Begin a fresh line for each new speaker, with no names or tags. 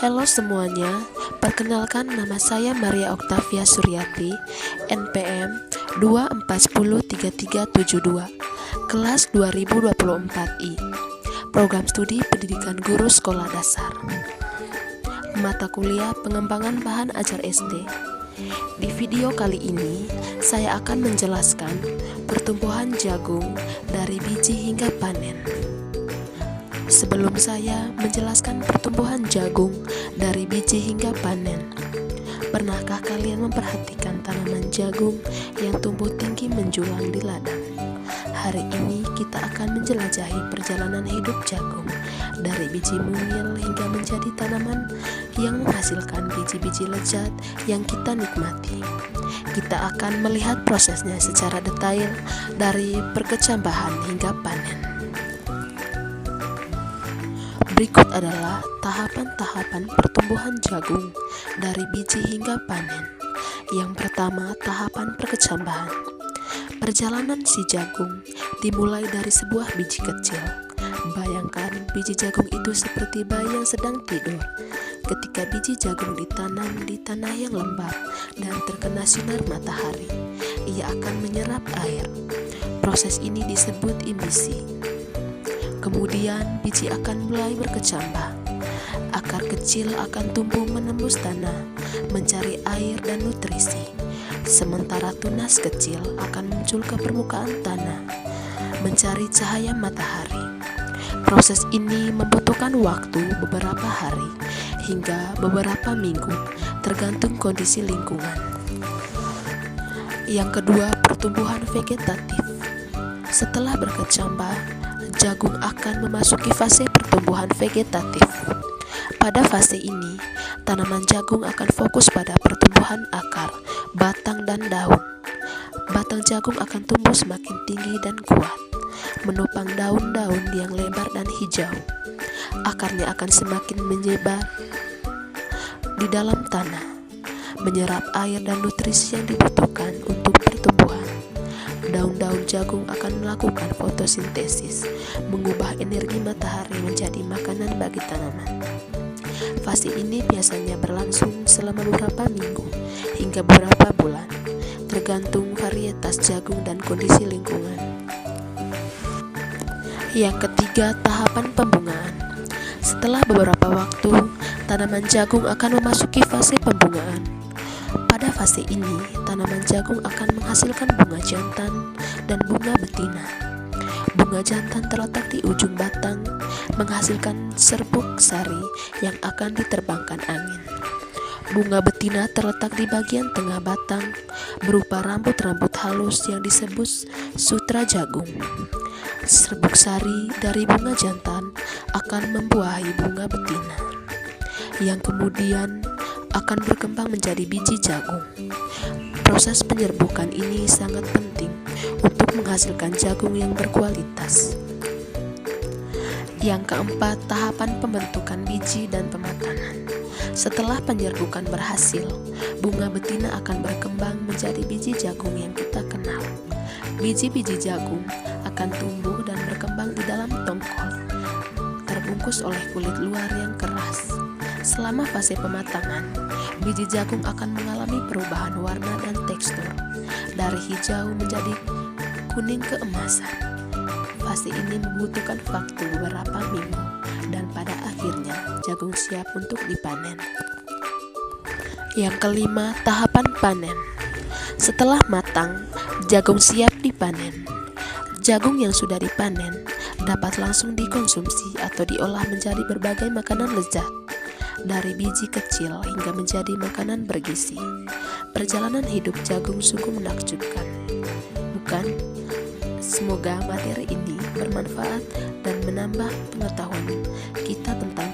Halo semuanya, perkenalkan nama saya Maria Oktavia Suryati, NPM 24103372, kelas 2024I, Program Studi Pendidikan Guru Sekolah Dasar. Mata kuliah Pengembangan Bahan Ajar SD. Di video kali ini, saya akan menjelaskan pertumbuhan jagung dari biji hingga panen. Sebelum saya menjelaskan pertumbuhan jagung dari biji hingga panen, pernahkah kalian memperhatikan tanaman jagung yang tumbuh tinggi menjulang di ladang? Hari ini kita akan menjelajahi perjalanan hidup jagung dari biji mungil hingga menjadi tanaman yang menghasilkan biji-biji lezat yang kita nikmati. Kita akan melihat prosesnya secara detail dari perkecambahan hingga panen. Berikut adalah tahapan-tahapan pertumbuhan jagung dari biji hingga panen. Yang pertama, tahapan perkecambahan. Perjalanan si jagung dimulai dari sebuah biji kecil. Bayangkan biji jagung itu seperti bayi yang sedang tidur. Ketika biji jagung ditanam di tanah yang lembab dan terkena sinar matahari, ia akan menyerap air. Proses ini disebut imbisi. Kemudian biji akan mulai berkecambah. Akar kecil akan tumbuh menembus tanah, mencari air dan nutrisi. Sementara tunas kecil akan muncul ke permukaan tanah, mencari cahaya matahari. Proses ini membutuhkan waktu beberapa hari hingga beberapa minggu, tergantung kondisi lingkungan. Yang kedua, pertumbuhan vegetatif. Setelah berkecambah, jagung akan memasuki fase pertumbuhan vegetatif. Pada fase ini, tanaman jagung akan fokus pada pertumbuhan akar, batang, dan daun. Batang jagung akan tumbuh semakin tinggi dan kuat, menopang daun-daun yang lebar dan hijau. Akarnya akan semakin menyebar di dalam tanah, menyerap air dan nutrisi yang dibutuhkan untuk pertumbuhan. Daun-daun jagung akan melakukan fotosintesis, mengubah energi matahari menjadi makanan bagi tanaman. Fase ini biasanya berlangsung selama beberapa minggu hingga beberapa bulan, tergantung varietas jagung dan kondisi lingkungan. Yang ketiga, tahapan pembungaan. Setelah beberapa waktu, tanaman jagung akan memasuki fase pembungaan. Pada fase ini, tanaman jagung akan menghasilkan bunga jantan dan bunga betina. Bunga jantan terletak di ujung batang, menghasilkan serbuk sari yang akan diterbangkan angin. Bunga betina terletak di bagian tengah batang, berupa rambut-rambut halus yang disebut sutra jagung. Serbuk sari dari bunga jantan akan membuahi bunga betina, yang kemudian akan berkembang menjadi biji jagung. Proses penyerbukan ini sangat penting untuk menghasilkan jagung yang berkualitas. Yang keempat, tahapan pembentukan biji dan pematangan. Setelah penyerbukan berhasil, bunga betina akan berkembang menjadi biji jagung yang kita kenal. Biji-biji jagung akan tumbuh dan berkembang di dalam tongkol, terbungkus oleh kulit luar yang keras. Selama fase pematangan, biji jagung akan mengalami perubahan warna dan tekstur, dari hijau menjadi kuning keemasan. Fase ini membutuhkan waktu beberapa minggu, dan pada akhirnya jagung siap untuk dipanen. Yang kelima, tahapan panen. Setelah matang, jagung siap dipanen. Jagung yang sudah dipanen dapat langsung dikonsumsi atau diolah menjadi berbagai makanan lezat, dari biji kecil hingga menjadi makanan bergizi. Perjalanan hidup jagung sungguh menakjubkan, bukan? Semoga materi ini bermanfaat dan menambah pengetahuan kita tentang